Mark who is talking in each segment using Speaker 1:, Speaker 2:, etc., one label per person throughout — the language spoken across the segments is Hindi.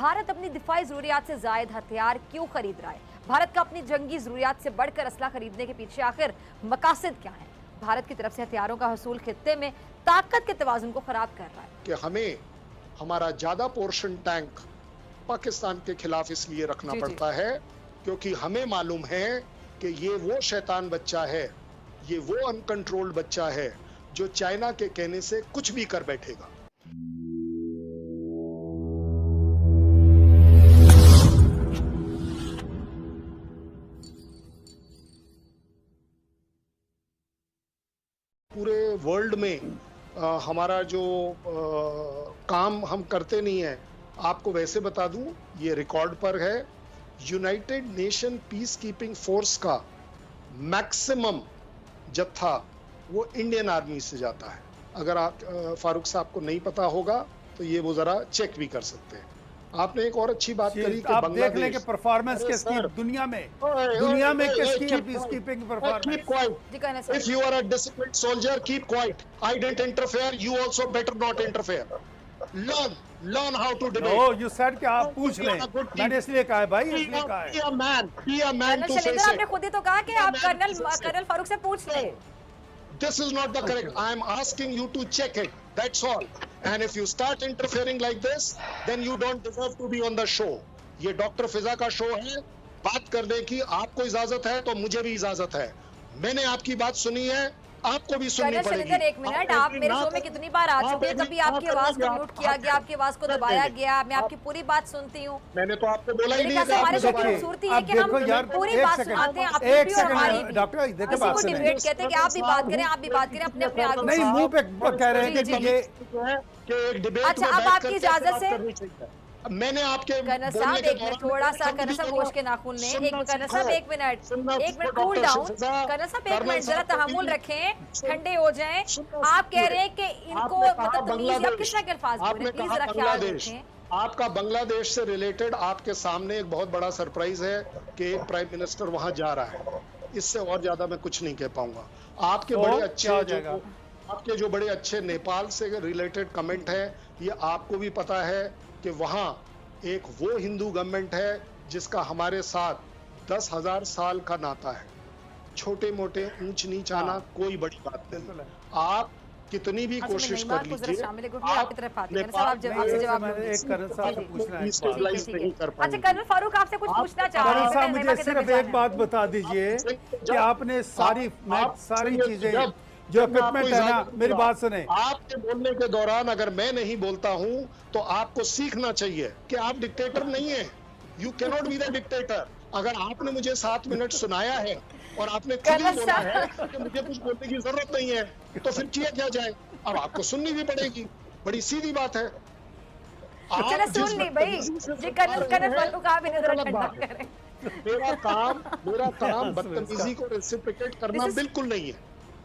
Speaker 1: भारत अपनी दिफाई जरूरियात से जायद हथियार क्यों खरीद रहा है? भारत का अपनी जंगी जरूरियात से बढ़कर असला खरीदने के पीछे आखिर मकासद क्या है? भारत की तरफ से हथियारों का हसूल खित्ते में ताकत के तवाजुन को खराब कर रहा है
Speaker 2: कि हमें हमारा ज्यादा पोर्शन टैंक पाकिस्तान के खिलाफ इसलिए रखना पड़ता है क्योंकि हमें मालूम है कि ये वो शैतान बच्चा है, ये वो अनकंट्रोल्ड बच्चा है जो चाइना के कहने से कुछ भी कर बैठेगा। पूरे वर्ल्ड में हमारा जो काम हम करते नहीं है, आपको वैसे बता दूं, ये रिकॉर्ड पर है। United nation peace keeping force का मैक्सिमम जत्था वो इंडियन आर्मी से जाता है। अगर आप फारूक साहब को नहीं पता होगा तो ये वो जरा चेक भी कर सकते हैं। आपने एक और अच्छी बात करी कि
Speaker 3: आप देख लेंगे परफॉर्मेंस किसकी दुनिया में किसकी है peace keeping performance.
Speaker 2: If you are a disciplined soldier, keep quiet. I didn't interfere. You also better not interfere. Learn how to debate.
Speaker 3: No, you said कि आप पूछ लें। मैंने इसलिए कहा है भाई, इसलिए कहा है।
Speaker 2: Be a man to face it.
Speaker 1: आपने खुद ही तो कहा कि आप कर्नल फारूक से पूछ लें।
Speaker 2: This is not the correct. I am asking you to check it. That's all. And if you start interfering like this, then you don't deserve to be on the show. ये डॉक्टर फिजा का शो है। बात करने की आपको इजाजत है तो मुझे भी इजाजत है। मैंने आपकी बात सुनी है, आपको भी सुननी पड़ेगी।
Speaker 1: एक मिनट, आप मेरे शो में कितनी बार आ चुके हैं? कभी आपकी आवाज को म्यूट किया गया, आपकी आवाज को दबाया गया? मैं आपकी पूरी बात सुनती हूँ।
Speaker 2: मैंने तो आपको बोला ही नहीं।
Speaker 1: हमारे शो की खूबसूरती है कि हम पूरी बात सुनाते हैं, आपकी भी और हमारी भी।
Speaker 3: डॉक्टर देखिए
Speaker 1: बात सुनिए, डिबेट कहते हैं कि आप भी बात करें, आप भी बात करें, अपने अपने आगे
Speaker 3: नहीं मुंह पे कह रहे हैं कि ये
Speaker 2: डिबेट।
Speaker 1: अच्छा, अब आपकी इजाजत से
Speaker 2: मैंने आपके
Speaker 1: कर्नल साहब एक मिनट, थोड़ा सा कर्नल साहब होश के नाखून लें। एक कर्नल साहब एक मिनट कूल डाउन। कर्नल साहब एक मिनट जरा तहम्मुल रखें, ठंडे हो जाएं। आप कह रहे हैं कि इनको मतलब तमीज़, आप किस तरह के अल्फाज बोल रहे हैं? प्लीज जरा ख्याल रखें।
Speaker 2: आपका बांग्लादेश से रिलेटेड आपके सामने एक बहुत बड़ा सरप्राइज है कि एक प्राइम मिनिस्टर वहां जा रहा है। इससे और ज्यादा मैं कुछ नहीं कह पाऊंगा। आपके जो बड़े अच्छे नेपाल से रिलेटेड कमेंट है, ये आपको भी पता है कि वहां एक वो हिंदू गवर्नमेंट है जिसका हमारे साथ 10,000 साल का नाता है। छोटे मोटे ऊंच नीच आना कोई बड़ी बात नहीं। आप कितनी भी कोशिश कर लीजिए,
Speaker 1: अच्छा कर्नल फारूक आपसे कुछ पूछना चाह रहे हैं।
Speaker 3: मुझे सिर्फ एक बात बता दीजिए कि आपने सारी चीजें जो इक्विपमेंट है ना, मेरी बात सुने।
Speaker 2: आपके बोलने के दौरान अगर मैं नहीं बोलता हूं तो आपको सीखना चाहिए कि आप डिक्टेटर नहीं है। You can not be the dictator. अगर आपने मुझे 7 मिनट सुनाया है और आपने खुद ही बोला है कि मुझे कुछ बोलने की जरूरत नहीं है, तो फिर किया क्या जाए? अब आपको सुननी भी पड़ेगी, बड़ी सीधी बात है।
Speaker 1: सुन ली भाई,
Speaker 2: मेरा काम बदतमीजी को रेसिप्रोकेट करना बिल्कुल नहीं है,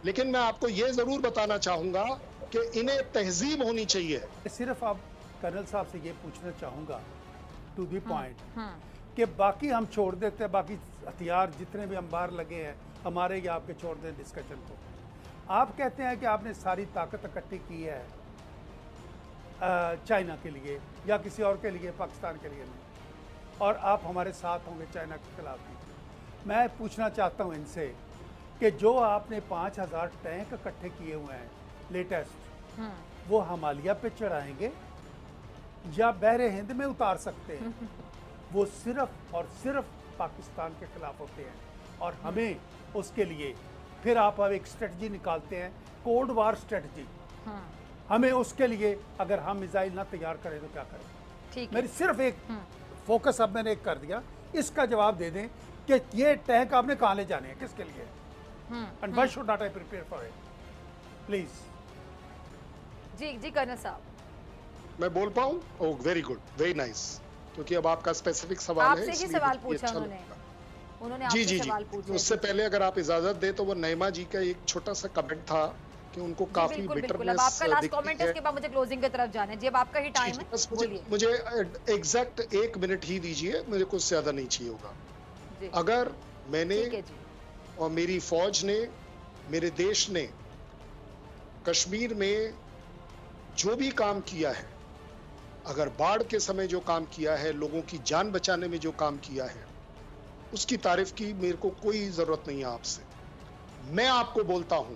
Speaker 2: लेकिन मैं आपको ये जरूर बताना चाहूंगा कि इन्हें तहजीब होनी चाहिए।
Speaker 3: सिर्फ आप कर्नल साहब से ये पूछना चाहूंगा टू दी पॉइंट कि बाकी हम छोड़ देते हैं, बाकी हथियार जितने भी अंबार लगे हैं हमारे, या आपके छोड़ दें डिस्कशन को। आप कहते हैं कि आपने सारी ताकत इकट्ठी की है चाइना के लिए या किसी और के लिए, पाकिस्तान के लिए नहीं, और आप हमारे साथ होंगे चाइना के खिलाफ भी। मैं पूछना चाहता हूँ इनसे कि जो आपने 5,000 टैंक इकट्ठे किए हुए हैं लेटेस्ट, वो हिमालय पे चढ़ाएंगे या बहरे हिंद में उतार सकते हैं? वो सिर्फ और सिर्फ पाकिस्तान के खिलाफ होते हैं और हमें उसके लिए फिर आप अब एक स्ट्रेटजी निकालते हैं, कोल्ड वार स्ट्रेटजी। हमें उसके लिए अगर हम मिसाइल ना तैयार करें तो क्या करें?
Speaker 1: ठीक है,
Speaker 3: मेरी सिर्फ एक फोकस अब मैंने एक कर दिया, इसका जवाब दे दें कि ये टैंक आपने कहाँ ले जाने हैं, किसके लिए? And why should not I prepare for it? Please.
Speaker 1: जी कर्नल साहब,
Speaker 2: मैं बोल पाऊं? Oh very good, very nice, क्योंकि अब आपका स्पेसिफिक सवाल है।
Speaker 1: आपसे ही सवाल पूछा उन्होंने आपसे सवाल पूछा।
Speaker 2: उससे पहले अगर आप इजाजत दे तो वो नईमा जी का एक छोटा सा कमेंट था कि उनको काफी बिटरनेस
Speaker 1: आपका लास्ट कमेंट है, उसके बाद मुझे क्लोजिंग की तरफ जाना है। जब आपका ही टाइम है,
Speaker 2: मुझे एग्जैक्ट 1 मिनट ही दीजिए, मुझे कुछ ज्यादा नहीं चाहिए होगा। अगर मैंने और मेरी फौज ने, मेरे देश ने कश्मीर में जो भी काम किया है, अगर बाढ़ के समय जो काम किया है, लोगों की जान बचाने में जो काम किया है, उसकी तारीफ की मेरे को कोई जरूरत नहीं है आपसे। मैं आपको बोलता हूं,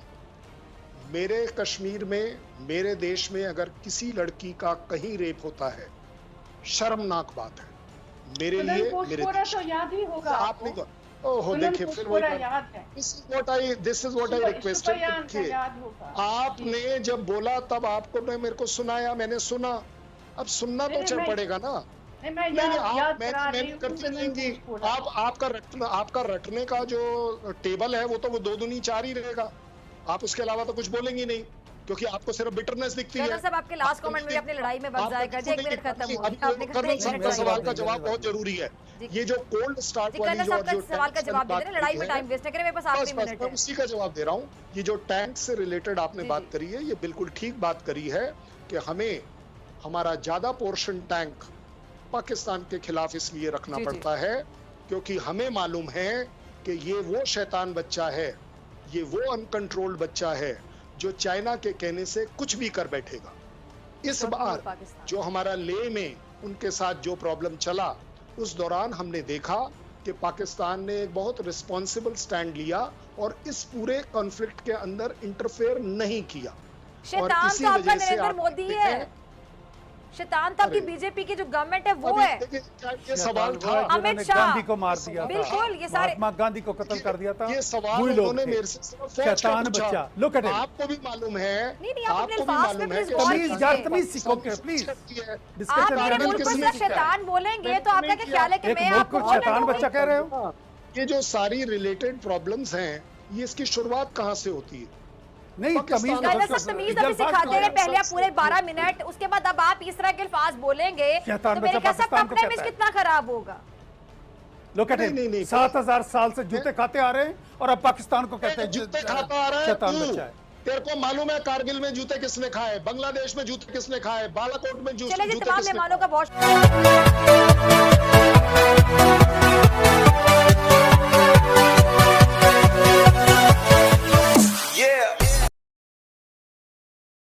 Speaker 2: मेरे कश्मीर में, मेरे देश में अगर किसी लड़की का कहीं रेप होता है, शर्मनाक बात है मेरे लिए, मेरे देश
Speaker 4: तो याद ही होगा
Speaker 2: आप नहीं। ओहो, देखिए फिर वही this is what I requested. आपने जब बोला तब आपको मेरे को सुनाया, मैंने सुना, अब सुनना तो अच्छा पड़ेगा ना। नहीं, आप मैंने करती रहेंगी। आपका रटने का जो टेबल है वो तो वो 2 दूनी 4 ही रहेगा, आप उसके अलावा तो कुछ बोलेंगी नहीं, क्योंकि आपको सिर्फ बिटरनेस दिखती है।
Speaker 1: सब आपके लास्ट कमेंट में अपनी लड़ाई में बच जाएगा। 1 मिनट खत्म हो गया।
Speaker 2: सवाल का जवाब बहुत जरूरी है। ये जो कोल्ड स्टार्ट वाली जो
Speaker 1: सवाल का जवाब दे रहे हैं, लड़ाई में टाइम वेस्ट न करें, मेरे पास आखिरी मिनट है।
Speaker 2: उसी का जवाब दे रहा हूँ। ये जो टैंक से रिलेटेड आपने बात करी है, ये बिल्कुल ठीक बात करी है कि हमें हमारा ज्यादा पोर्शन टैंक पाकिस्तान के खिलाफ इसलिए रखना पड़ता है क्योंकि हमें मालूम है कि ये वो शैतान बच्चा है, ये वो अनकंट्रोल्ड बच्चा है जो चाइना के कहने से कुछ भी कर बैठेगा। इस बार जो हमारा ले में उनके साथ जो प्रॉब्लम चला, उस दौरान हमने देखा कि पाकिस्तान ने एक बहुत रिस्पॉन्सिबल स्टैंड लिया और इस पूरे कॉन्फ्लिक्ट के अंदर इंटरफेयर नहीं किया। और इसी वजह से
Speaker 1: नरेंद्र मोदी है, शैतान तो आपकी बीजेपी की जो गवर्नमेंट है वो है।
Speaker 2: ये सवाल था,
Speaker 1: अमित शाह
Speaker 3: गांधी को मार दिया,
Speaker 1: बिल्कुल, ये सारे
Speaker 3: महात्मा गांधी को कत्ल कर दिया था।
Speaker 2: ये सवाल उन्होंने मेरे से
Speaker 3: शैतान बच्चा। लुक एट इट,
Speaker 2: आपको भी मालूम है,
Speaker 1: नहीं,
Speaker 2: आपको भी मालूम है।
Speaker 3: तमीज सीखो प्लीज।
Speaker 1: आप मेरे मुल्क को सिर्फ शैतान बोलेंगे तो आपका क्या ख्याल है कि मैं आपको
Speaker 3: शैतान बच्चा कह रहे हो?
Speaker 2: ये जो सारी रिलेटेड प्रॉब्लम्स हैं, ये इसकी शुरुआत कहाँ से होती है?
Speaker 3: नहीं, तमीज
Speaker 1: अभी सिखाते हैं। पहले आप पूरे 12 मिनट, उसके बाद अब आप इस तरह के अल्फाज बोलेंगे तो मेरे ख्याल से आपका इमेज कितना खराब होगा।
Speaker 3: लोग कहते हैं 7000 साल से जूते खाते आ रहे हैं और अब पाकिस्तान को कहते हैं
Speaker 2: जूते खाता आ रहा है।
Speaker 3: शैतान बच्चा है।
Speaker 2: तेरे को मालूम है कारगिल में जूते किसने खाए, बांग्लादेश में जूते किसने खाए, बालाकोट में जूते
Speaker 1: तमाम मेहमानों का बहुत